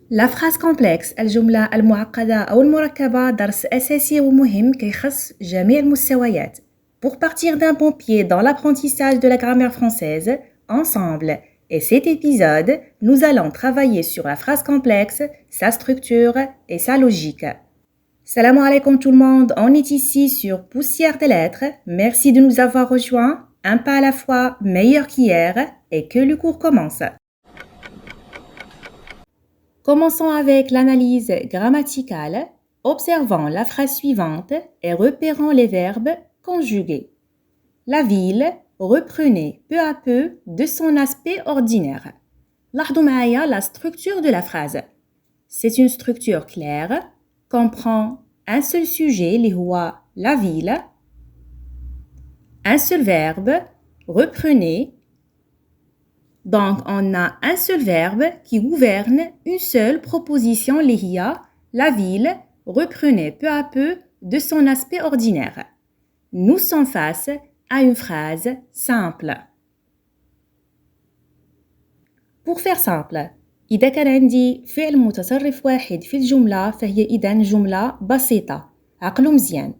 La phrase complexe الجملة المعقدة أو المركبة درس أساسي ومهم كيخص جميع المستويات. Pour partir d'un bon pied dans l'apprentissage de la grammaire française, ensemble, et cet épisode, nous allons travailler sur la phrase complexe, sa structure et sa logique. Salam alaikum tout le monde, on est ici sur Poussière des lettres. Merci de nous avoir rejoints, un pas à la fois, meilleur qu'hier, et que le cours commence. Commençons avec l'analyse grammaticale, observant la phrase suivante et repérant les verbes conjugués. La ville reprenait peu à peu de son aspect ordinaire. لاحظوا معايا la structure de la phrase. C'est une structure claire, comprend un seul sujet اللي هو la ville, un seul verbe, reprenez. Donc, on a un seul verbe qui gouverne une seule proposition, l'ihya, la ville, reprenait peu à peu de son aspect ordinaire. Nous sommes face à une phrase simple. Pour faire simple, إذا كان عندي فعل متصرف واحد في الجملة فهي إذن جملة بسيطة. عقلوا مزيان.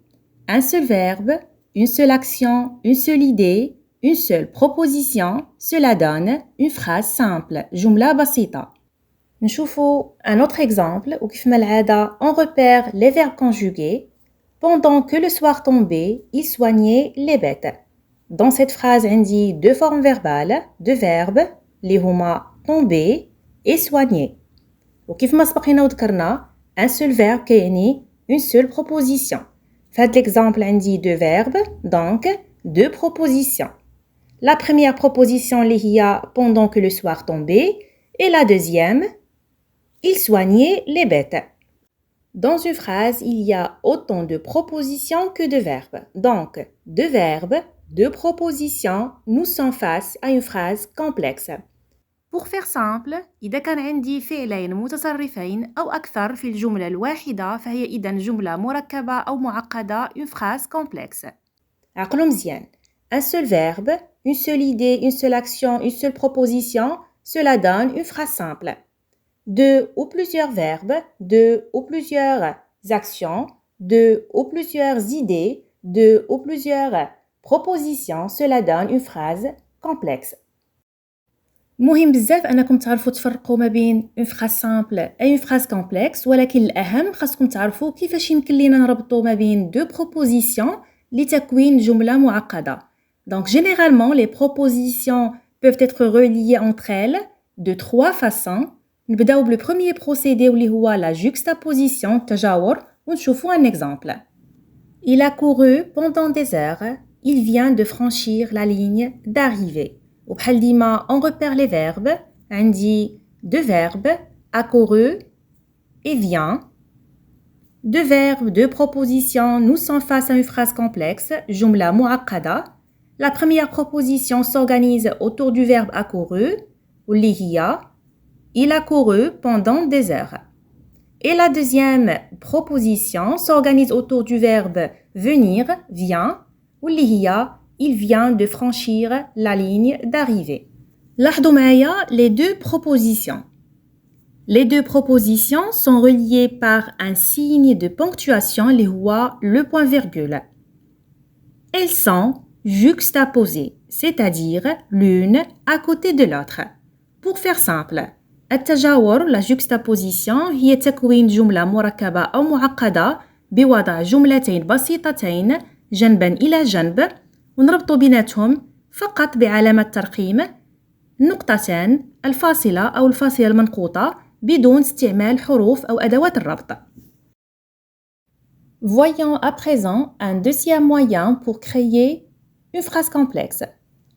Un seul verbe, une seule action, une seule idée, une seule proposition, cela donne une phrase simple, جملة بسيطة. نشوفوا un autre exemple وكيف ما العادة on repère les verbes conjugués. Pendant que le soir tombait, il soignait les bêtes. Dans cette phrase عندي deux formes verbales, deux verbes اللي هما tomber et soigner. وكيف ما سبقنا وذكرنا un seul verbe كيعني une seule proposition. فهاد l'exemple عندي deux verbes, donc deux propositions. La première proposition اللي هي pendant que le soir tombait et la deuxième il soignait les bêtes. Dans une phrase, il y a autant de propositions que de verbes. Donc, deux verbes, deux propositions, nous sommes face à une phrase complexe. Pour faire simple, إذا كان عندي فعلين متصرفين أو أكثر في الجملة الواحدة فهي إذن جملة مركبة أو معقدة une phrase complexe. عقلوا مزيان. Un seul verbe, une seule idée, une seule action, une seule proposition, cela donne une phrase simple. Deux ou plusieurs verbes, deux ou plusieurs actions, deux ou plusieurs idées, deux ou plusieurs propositions, cela donne une phrase complexe. مهم بزاف أنكم تعرفوا تفرقوا ما بين une phrase simple et une phrase complexe ولكن الأهم خاصكم تعرفوا كيفاش يمكن لينا نربطوا ما بين deux propositions لتكوين جملة معقدة. Donc généralement les propositions peuvent être reliées entre elles de trois façons. نبداو بلو premier procédé واللي هو la juxtaposition التجاور ونشوفوا un exemple. Il a couru pendant des heures. Il vient de franchir la ligne d'arrivée. وبحال ديما on repère les verbes. عندي deux verbes a couru et vient. Deux verbes, deux propositions. Nous sommes face à une phrase complexe. جملة معقدة. La première proposition s'organise autour du verbe a couru واللي هي il a couru pendant des heures. Et la deuxième proposition s'organise autour du verbe venir, vient, واللي هي il vient de franchir la ligne d'arrivée. لاحظوا معايا les deux propositions. Les deux propositions sont reliées par un signe de ponctuation اللي هو le point virgule. Elles sont juxtaposées, c'est-à-dire l'une à côté de l'autre. Pour faire simple, التجاور la juxtaposition هي تكوين جملة مركبة أو معقدة بوضع جملتين بسيطتين جنبا إلى جنب ونربط بيناتهم فقط بعلامة ترقيم النقطتان الفاصلة أو الفاصلة المنقوطة بدون استعمال حروف أو أدوات الربط. Voyons à présent un deuxième moyen pour créer une phrase complexe.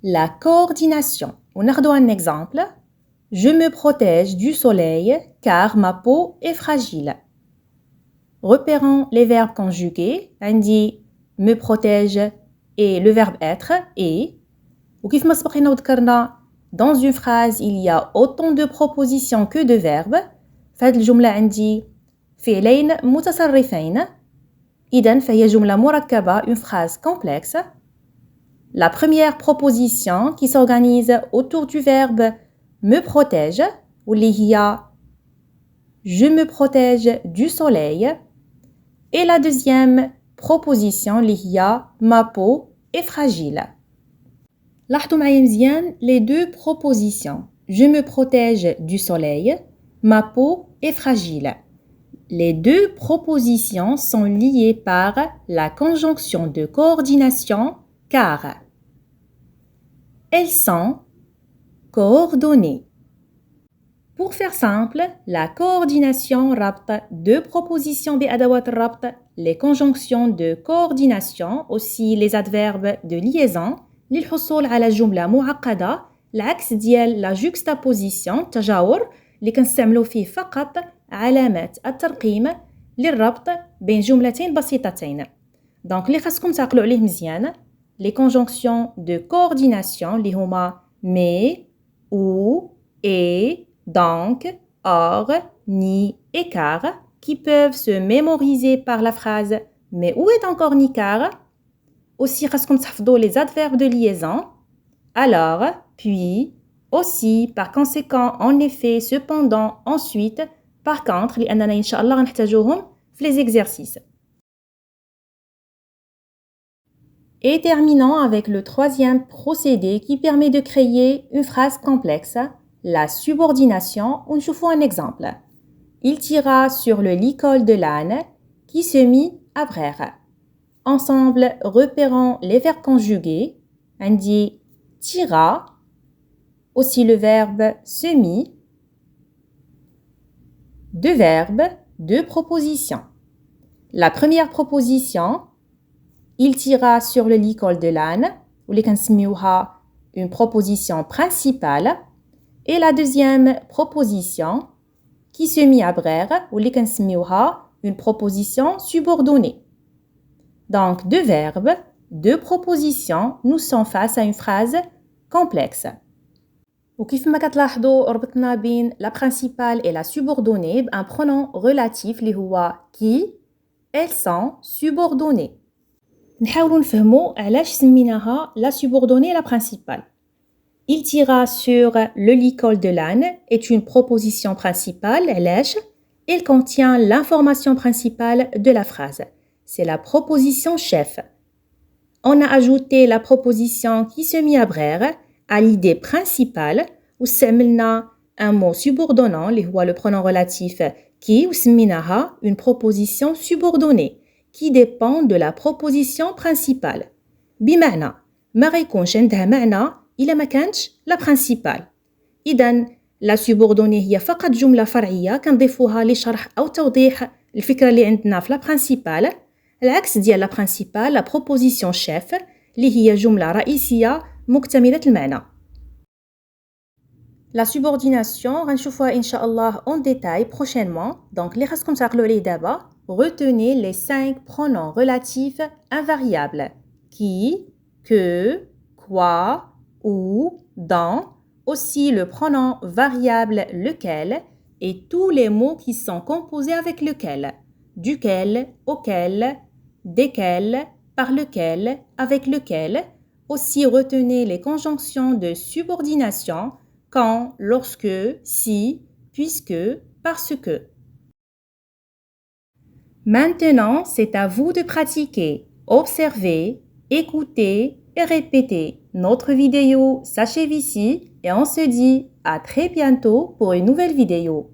La coordination. وناخدو un exemple. Je me protège du soleil car ma peau est fragile. Repérons les verbes conjugués. عندي me protège et le verbe être et. وكيف ما سبقنا وذكرنا dans une phrase il y a autant de propositions que de verbes. فهاد الجملة عندي فعلين متصرفين. إذن فهي جملة مركبة une phrase complexe. La première proposition qui s'organise autour du verbe me protège واللي هي je me protège du soleil. Et la deuxième proposition اللي هي ma peau est fragile. لاحظوا معايا مزيان les deux propositions. Je me protège du soleil. Ma peau est fragile. Les deux propositions sont liées par la conjonction de coordination car elles sont coordonnées. Pour faire simple, la coordination ربط deux propositions بأدوات الربط, les conjonctions de coordination, aussi les adverbes de liaison, للحصول على جملة معقدة, العكس ديال la juxtaposition, التجاور, اللي كنستعملو فيه فقط علامات الترقيم للربط بين جملتين بسيطتين. دونك اللي خاصكم تعقلوا عليه مزيان, les conjonctions de coordination اللي هما mais, ou, et, donc, or, ni et car qui peuvent se mémoriser par la phrase mais où est encore ni car. Aussi خاصكم تحفظوا les adverbes de liaison alors, puis, aussi, par conséquent, en effet, cependant, ensuite, par contre لأننا إن شاء الله غنحتاجوهم في les exercices. Et terminons avec le troisième procédé qui permet de créer une phrase complexe, la subordination. On joue un exemple. Il tira sur le licol de l'âne qui se mit à brère. Ensemble, repérons les verbes conjugués. On dit tira, aussi le verbe se mit. Deux verbes, deux propositions. La première proposition, il tira sur le licol de l'âne, ou les كنسميوها une proposition principale. Et la deuxième proposition, qui se mit à brère, ou les كنسميوها une proposition subordonnée. Donc, deux verbes, deux propositions, nous sommes face à une phrase complexe. وكيف ما كتلاحظوا ربطنا بين la principale et la subordonnée بأن pronom relatif اللي هو qui, elles sont subordonnées. نحاولوا نفهموا علاش سميناها la subordonnée la principale. Il tira sur le licol de l'âne est une proposition principale, علاش? Elle contient l'information principale de la phrase. C'est la proposition chef. On a ajouté la proposition qui se mit à brère à l'idée principale واستعملنا un mot subordonnant اللي هو le pronom relatif qui وسميناها une proposition subordonnée qui dépend de la proposition principale. بمعنى ما غيكونش عندها معنى إلا ما كانتش la principale. إذن la subordonnée هي فقط جملة فرعية كنضيفوها لشرح أو توضيح الفكرة اللي عندنا في la principale. العكس ديال la principale, la proposition chef اللي هي جملة رئيسية مكتملة المعنى. La subordination غنشوفوها إن شاء الله en détail prochainement. Donc اللي خاصكم تعقلوا عليه دابا, retenez les 5 pronoms relatifs invariables qui, que, quoi, où, dans, aussi le pronom variable lequel et tous les mots qui sont composés avec lequel, duquel, auquel, desquels, par lequel, avec lequel. Aussi retenez les conjonctions de subordination quand, lorsque, si, puisque, parce que. Maintenant, c'est à vous de pratiquer, observer, écouter et répéter. Notre vidéo s'achève ici et on se dit à très bientôt pour une nouvelle vidéo.